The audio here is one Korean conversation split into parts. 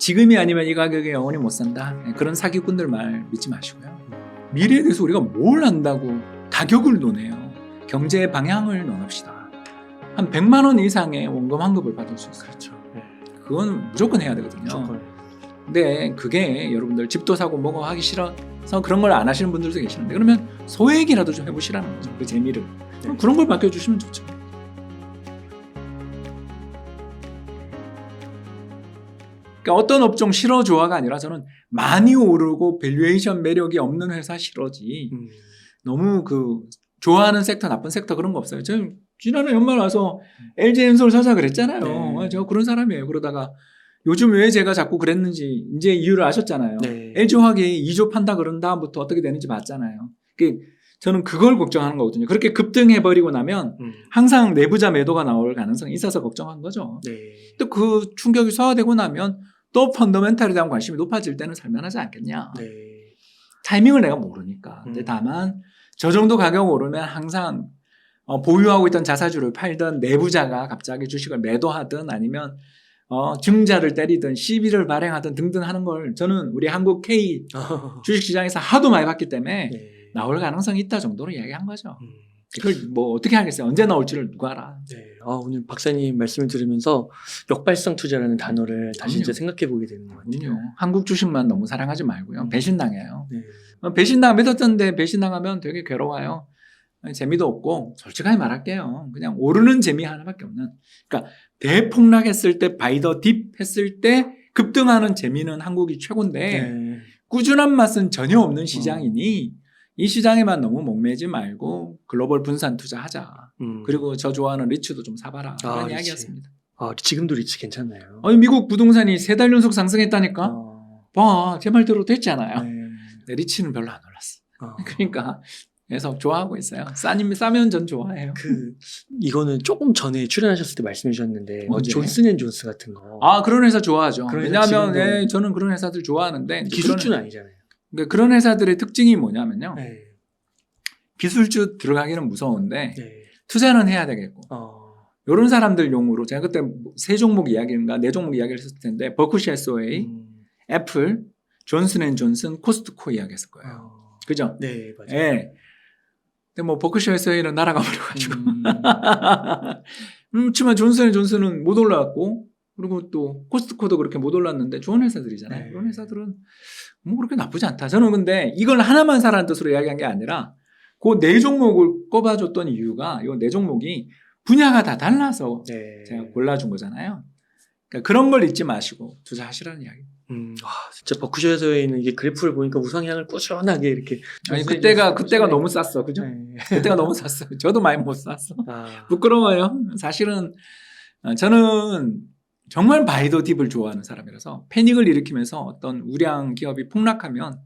지금이 아니면 이 가격에 영원히 못 산다. 그런 사기꾼들 말 믿지 마시고요. 미래에 대해서 우리가 뭘 안다고 가격을 논해요. 경제의 방향을 논합시다. 한 100만 원 이상의 원금 환급을 받을 수 있어요. 그렇죠. 그건 무조건 해야 되거든요. 무조건. 근데 그게 여러분들 집도 사고 뭐고 하기 싫어서 그런 걸 안 하시는 분들도 계시는데 그러면 소액이라도 좀 해보시라는 거죠. 그 재미를. 네. 그런 걸 맡겨주시면 좋죠. 그러니까 어떤 업종 싫어 좋아가 아니라 저는 많이 오르고 밸류에이션 매력이 없는 회사 싫어지. 너무 그 좋아하는 섹터 나쁜 섹터 그런 거 없어요. 저 지난해 연말 와서 LG엔솔 사자 그랬잖아요. 네. 저 그런 사람이에요. 그러다가 요즘 왜 제가 자꾸 그랬는지 이제 이유를 아셨잖아요. 네. LG화학이 2조 판다 그런 다음부터 어떻게 되는지 봤잖아요. 저는 그걸 걱정하는 거거든요. 그렇게 급등해버리고 나면 항상 내부자 매도가 나올 가능성이 있어서 걱정한 거죠. 네. 또 그 충격이 소화되고 나면 또 펀더멘탈에 대한 관심이 높아질 때는 살만하지 않겠냐. 네. 타이밍을 내가 모르니까. 근데 다만 저 정도 가격 오르면 항상 보유하고 있던 자사주를 팔던 내부자가 갑자기 주식을 매도하든 아니면 증자를 때리든 시비를 발행하든 등등 하는 걸 저는 우리 한국 K 주식시장에서 하도 많이 봤기 때문에 네. 나올 가능성이 있다 정도로 이야기한 거죠. 그걸 뭐 어떻게 하겠어요. 언제 나올지를 누가 알아. 네. 오늘 박사님 말씀을 들으면서 역발상 투자라는 단어를 다시 그럼요. 이제 생각해 보게 되는 것 같아요. 그럼요. 한국 주식만 너무 사랑하지 말고요. 배신당해요. 네. 배신당 믿었던데 배신당하면 되게 괴로워요. 재미도 없고 솔직하게 말할게요. 그냥 오르는 재미 하나밖에 없는. 그러니까 대폭락했을 때 바이더 딥 했을 때 급등하는 재미는 한국이 최고인데 네. 꾸준한 맛은 전혀 없는 시장이니 이 시장에만 너무 목매지 말고 글로벌 분산 투자하자. 그리고 저 좋아하는 리츠도 좀 사봐라. 그런 리츠. 이야기였습니다. 지금도 리츠 괜찮나요? 미국 부동산이 3달 연속 상승했다니까? 봐, 제 말대로 됐잖아요. 네. 근데 리츠는 별로 안 올랐어. 그러니까 계속 좋아하고 있어요. 싸면 전 좋아해요. 이거는 조금 전에 출연하셨을 때 말씀해 주셨는데 언제? 존슨앤존스 같은 거. 그런 회사 좋아하죠. 그런 회사 왜냐하면 지금도 저는 그런 회사들 좋아하는데 기술주는 아니잖아요. 그런 회사들의 특징이 뭐냐면요. 네. 기술주 들어가기는 무서운데 네. 투자는 해야 되겠고 이런 사람들 용으로 제가 그때 3종목 이야기인가 4종목 이야기를 했을 텐데 버크셔 해서웨이, 애플, 존슨앤존슨, 코스트코 이야기했을 거예요. 그죠? 네, 맞아요. 네. 근데 뭐 버크셔 해서웨이는 날아가 버려가지고 그렇지만 존슨앤존슨은 못 올라왔고 그리고 또 코스트코도 그렇게 못 올랐는데 좋은 회사들이잖아요. 네. 그런 회사들은 뭐 그렇게 나쁘지 않다. 저는 근데 이걸 하나만 사라는 뜻으로 이야기한 게 아니라 그 4종목을 꼽아줬던 이유가 이 4종목이 분야가 다 달라서 네. 제가 골라준 거잖아요. 그러니까 그런 걸 잊지 마시고 투자하시라는 이야기. 진짜 버크셔에서에 있는 이게 그래프를 보니까 우상향을 꾸준하게 이렇게. 아니 그때가 너무 쌌어, 그죠? 네. 그때가 너무 쌌어. 저도 많이 못 쌌어. 부끄러워요. 사실은 저는 정말 바이더 딥을 좋아하는 사람이라서 패닉을 일으키면서 어떤 우량 기업이 폭락하면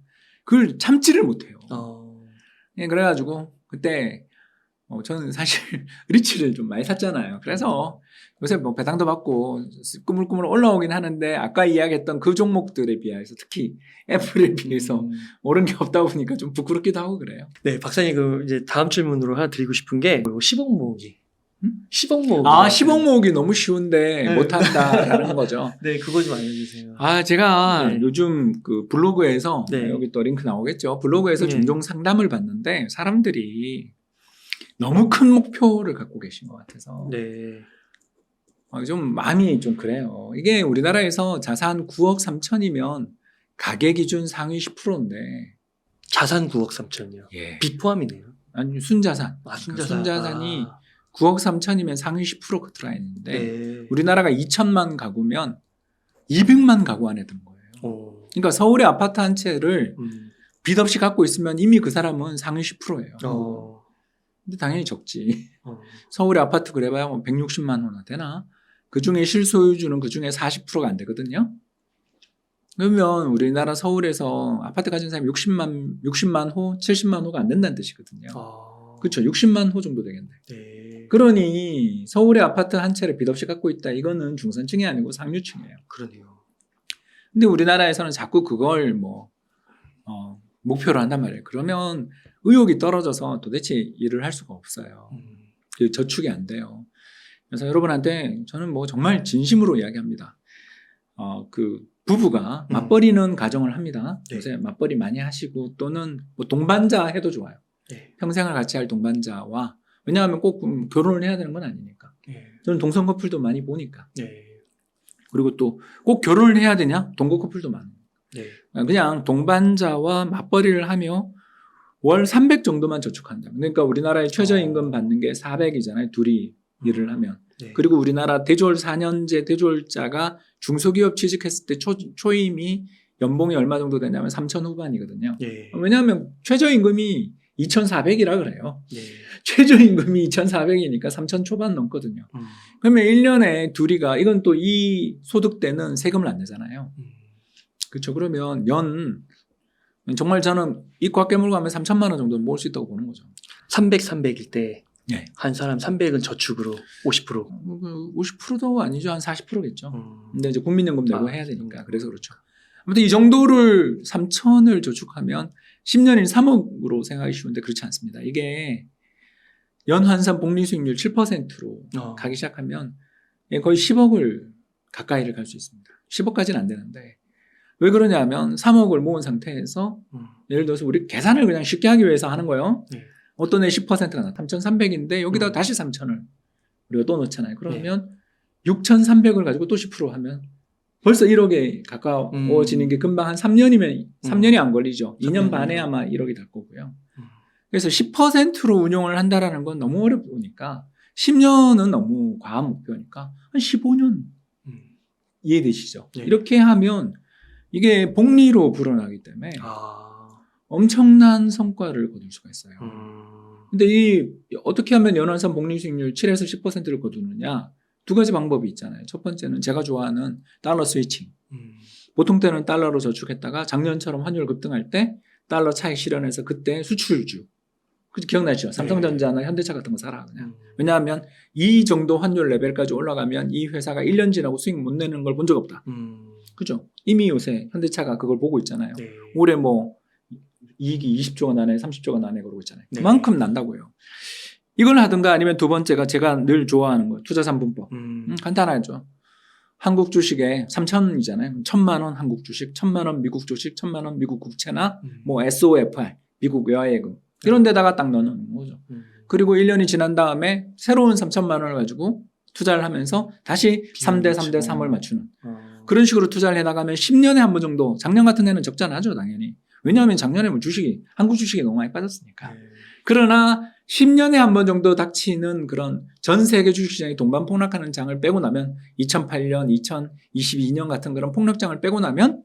그걸 참지를 못해요. 그래가지고 그때 저는 사실 리츠를 좀 많이 샀잖아요. 그래서 요새 뭐 배당도 받고 꾸물꾸물 올라오긴 하는데 아까 이야기했던 그 종목들에 비해서 특히 애플에 비해서 오른 게 없다 보니까 좀 부끄럽기도 하고 그래요. 네, 박사님 이제 다음 질문으로 하나 드리고 싶은 게 10억 모으기. 10억 모으기. 10억 모으기 너무 쉬운데 네. 못한다라는 거죠. 네, 그거 좀 알려주세요. 제가 네. 요즘 그 블로그에서 네. 여기 또 링크 나오겠죠. 블로그에서 네. 종종 상담을 받는데 사람들이 너무 큰 목표를 갖고 계신 것 같아서 네. 좀 마음이 좀 그래요. 이게 우리나라에서 자산 9억 3천이면 가계 기준 상위 10%인데 자산 9억 3천이요. 예. 빚 포함이네요. 아니 순자산. 순자산이 9억 3천이면 상위 10% 들어가 있는데 네. 우리나라가 2천만 가구면 200만 가구 안에 든 거예요. 그러니까 서울의 아파트 한 채를 빚 없이 갖고 있으면 이미 그 사람은 상위 10%예요. 근데 당연히 적지. 서울의 아파트 그래봐야 뭐 160만 호나 되나? 그중에 실소유주는 그중에 40%가 안 되거든요. 그러면 우리나라 서울에서 아파트 가진 사람이 60만 호, 70만 호가 안 된다는 뜻이거든요. 그렇죠. 60만 호 정도 되겠네. 네. 그러니 서울의 아파트 한 채를 빚 없이 갖고 있다. 이거는 중산층이 아니고 상류층이에요. 그러네요. 근데 우리나라에서는 자꾸 그걸 목표로 한단 말이에요. 그러면 의욕이 떨어져서 도대체 일을 할 수가 없어요. 그 저축이 안 돼요. 그래서 여러분한테 저는 뭐 정말 진심으로 이야기합니다. 부부가 맞벌이는 가정을 합니다. 네. 요새 맞벌이 많이 하시고 또는 뭐 동반자 해도 좋아요. 네. 평생을 같이 할 동반자와 왜냐하면 꼭 결혼을 해야 되는 건 아니니까. 네. 저는 동성 커플도 많이 보니까. 네. 그리고 또 꼭 결혼을 해야 되냐? 동거 커플도 많아요. 네. 그냥 동반자와 맞벌이를 하며 월 300 정도만 저축한다. 그러니까 우리나라의 최저임금 받는 게 400이잖아요. 둘이 일을 하면. 네. 그리고 우리나라 대졸 4년제 대졸자가 중소기업 취직했을 때 초임이 연봉이 얼마 정도 되냐면 3천 후반이거든요. 네. 왜냐하면 최저임금이 2,400이라 그래요. 네. 최저임금이 2,400이니까 3천 초반 넘거든요. 그러면 1년에 둘이가 이건 또 이 소득 때는 세금을 안 내잖아요. 그렇죠. 그러면 정말 저는 이과 깨물고 하면 3천만 원 정도 모을 수 있다고 보는 거죠. 300일 때 네. 한 사람 300은 저축으로 50%. 50%도 아니죠. 한 40%겠죠. 근데 이제 국민연금 내고 해야 되니까. 음. 그래서 그렇죠. 아무튼 이 정도를 3천을 저축하면 10년인 3억으로 생각하기 쉬운데 그렇지 않습니다. 이게 연환산 복리수익률 7%로 가기 시작하면 거의 10억을 가까이를 갈 수 있습니다. 10억까지는 안 되는데 왜 그러냐면 3억을 모은 상태에서 예를 들어서 우리 계산을 그냥 쉽게 하기 위해서 하는 거예요. 네. 어떤 애 10%가 나 3,300인데 여기다 다시 3,000을 우리가 또 넣잖아요. 그러면 6,300을 가지고 또 10% 하면 벌써 1억에 가까워지는 게 금방 한 3년이면 3년이 안 걸리죠. 2년 반에 아마 1억이 될 거고요. 그래서 10%로 운용을 한다라는 건 너무 어렵으니까 10년은 너무 과한 목표니까 한 15년 이해되시죠? 네. 이렇게 하면 이게 복리로 불어나기 때문에 아. 엄청난 성과를 거둘 수가 있어요. 근데 어떻게 하면 연환산 복리수익률 7에서 10%를 거두느냐? 두 가지 방법이 있잖아요. 첫 번째는 제가 좋아하는 달러 스위칭. 보통 때는 달러로 저축했다가 작년처럼 환율 급등할 때 달러 차익 실현해서 그때 수출주. 기억나시죠? 삼성전자나 현대차 같은 거 사라 그냥. 왜냐하면 이 정도 환율 레벨까지 올라가면 이 회사가 1년 지나고 수익 못 내는 걸 본 적 없다. 그죠? 이미 요새 현대차가 그걸 보고 있잖아요. 네. 올해 뭐 이익이 20조가 나네, 30조가 나네 그러고 있잖아요. 네. 그만큼 난다고요. 이걸 하든가 아니면 두 번째가 제가 늘 좋아하는 거 투자 3분법. 간단하죠. 한국 주식에 3,000이잖아요. 1,000만 원 한국 주식, 1,000만 원 미국 주식, 1,000만 원 미국 국채나 뭐 SOFR, 미국 외화예금 이런 데다가 딱 넣어놓는 거죠. 그리고 1년이 지난 다음에 새로운 3,000만 원을 가지고 투자를 하면서 다시 3대 3대 3을 맞추는 그런 식으로 투자를 해나가면 10년에 한 번 정도 작년 같은 해는 적자나죠 당연히. 왜냐하면 작년에 뭐 한국 주식이 너무 많이 빠졌으니까. 그러나 10년에 한 번 정도 닥치는 그런 전 세계 주식시장이 동반 폭락하는 장을 빼고 나면 2008년, 2022년 같은 그런 폭락장을 빼고 나면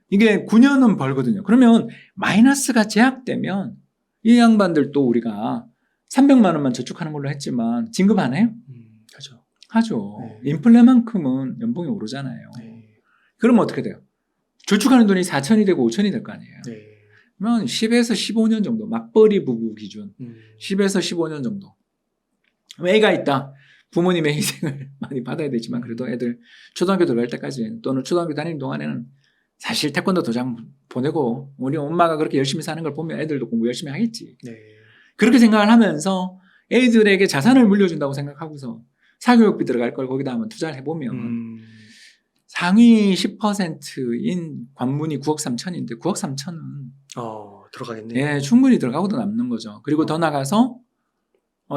이게 9년은 벌거든요. 그러면 마이너스가 제약되면 이 양반들도 우리가 300만 원만 저축하는 걸로 했지만 진급 안 해요? 하죠. 네. 인플레만큼은 연봉이 오르잖아요. 네. 그러면 어떻게 돼요? 저축하는 돈이 4천이 되고 5천이 될 거 아니에요. 네. 그러면 10에서 15년 정도 맞벌이 부부 기준 10에서 15년 정도 애가 있다. 부모님의 희생을 많이 받아야 되지만 그래도 애들 초등학교 들어갈 때까지 또는 초등학교 다니는 동안에는 사실 태권도 도장 보내고 우리 엄마가 그렇게 열심히 사는 걸 보면 애들도 공부 열심히 하겠지. 네. 그렇게 생각을 하면서 애들에게 자산을 물려준다고 생각하고서 사교육비 들어갈 걸 거기다 한번 투자를 해보면 상위 10%인 관문이 9억 3천인데 9억 3천은 들어가겠네요. 예, 충분히 들어가고도 남는 거죠. 그리고 더 나가서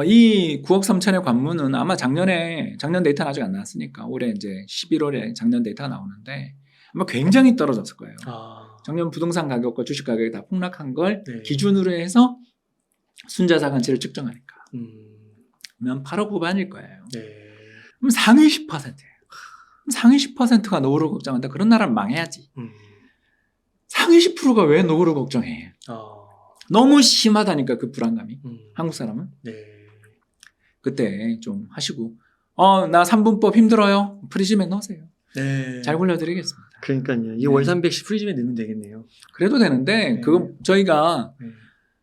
이 9억 3천의 관문은 아마 작년 데이터는 아직 안 나왔으니까 올해 이제 11월에 작년 데이터가 나오는데 아마 굉장히 떨어졌을 거예요. 작년 부동산 가격과 주식 가격이 다 폭락한 걸 네. 기준으로 해서 순자산 가치를 측정하니까 그러면 8억 후반일 거예요. 네. 그럼 상위 10%예요. 상위 10%가 노후를 걱정한다. 그런 나라는 망해야지. 상위 10%가 왜 노후를 걱정해? 너무 심하다니까 그 불안감이. 한국 사람은. 네. 그때 좀 하시고 나 3분법 힘들어요. 프리즘에 넣으세요. 네. 잘 굴려드리겠습니다. 그러니까요. 이 월 300씩 프리즘에 넣으면 되겠네요. 그래도 되는데 네. 그거 저희가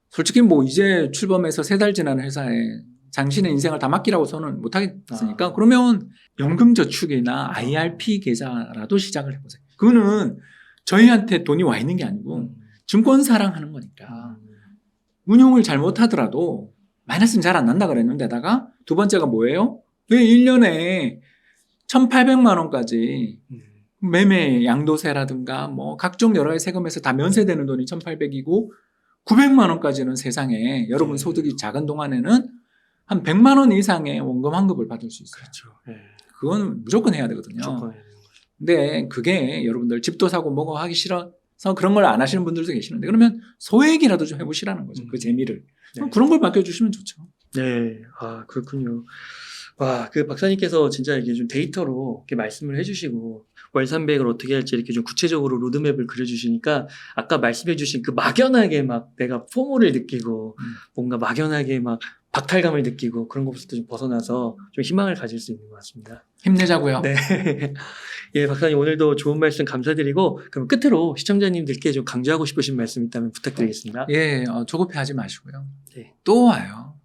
솔직히 뭐 이제 출범해서 3달 지난 회사에 당신의 인생을 다 맡기라고서는 못하겠으니까 그러면 연금저축이나 IRP 계좌라도 시작을 해보세요. 그거는 저희한테 돈이 와 있는 게 아니고 증권사랑 하는 거니까 운용을 잘못하더라도 마이너스는 잘 안 난다 그랬는데다가 두 번째가 뭐예요? 왜 1년에 1,800만 원까지 매매 양도세라든가 뭐 각종 여러 가지 세금에서 다 면세되는 돈이 1,800이고 900만 원까지는 세상에 여러분 소득이 작은 동안에는 한 100만 원 이상의 원금 환급을 받을 수 있어요. 그렇죠. 예. 그건 무조건 해야 되거든요. 무조건 해야 되는 거죠. 근데 그게 여러분들 집도 사고 뭐고 하기 싫어서 그런 걸 안 하시는 분들도 계시는데 그러면 소액이라도 좀 해보시라는 거죠. 그 재미를. 네. 그런 걸 맡겨주시면 좋죠. 네, 아 그렇군요. 와, 그 박사님께서 진짜 이게 좀 데이터로 이렇게 말씀을 해주시고 월 300을 어떻게 할지 이렇게 좀 구체적으로 로드맵을 그려주시니까 아까 말씀해주신 그 막연하게 막 내가 포모를 느끼고 뭔가 막연하게 막 박탈감을 느끼고 그런 것부터 좀 벗어나서 좀 희망을 가질 수 있는 것 같습니다. 힘내자고요. 네. 예, 박사님 오늘도 좋은 말씀 감사드리고 그럼 끝으로 시청자님들께 좀 강조하고 싶으신 말씀 있다면 부탁드리겠습니다. 예, 조급해하지 마시고요. 네. 또 와요.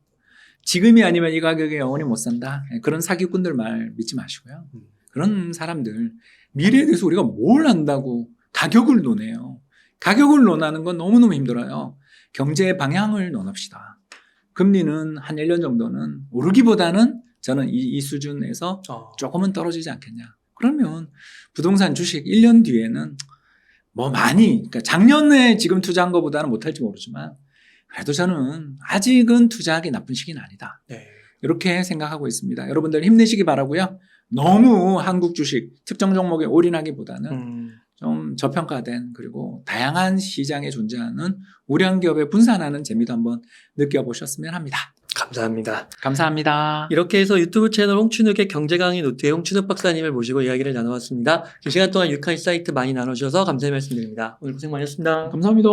지금이 아니면 이 가격에 영원히 못 산다. 그런 사기꾼들 말 믿지 마시고요. 그런 사람들 미래에 대해서 우리가 뭘 안다고 가격을 논해요. 가격을 논하는 건 너무너무 힘들어요. 경제의 방향을 논합시다. 금리는 한 1년 정도는 오르기보다는 저는 이 수준에서 조금은 떨어지지 않겠냐. 그러면 부동산 주식 1년 뒤에는 뭐 많이, 그러니까 작년에 지금 투자한 것보다는 못할지 모르지만 그래도 저는 아직은 투자하기 나쁜 시기는 아니다. 네. 이렇게 생각하고 있습니다. 여러분들 힘내시기 바라고요. 너무 한국 주식 특정 종목에 올인하기보다는 좀 저평가된 그리고 다양한 시장에 존재하는 우량 기업에 분산하는 재미도 한번 느껴보셨으면 합니다. 감사합니다. 감사합니다. 이렇게 해서 유튜브 채널 홍춘욱의 경제강의 노트의 홍춘욱 박사님을 모시고 이야기를 나눠봤습니다. 긴 시간 동안 유익한 사이트 많이 나눠주셔서 감사의 말씀드립니다. 오늘 고생 많으셨습니다. 감사합니다.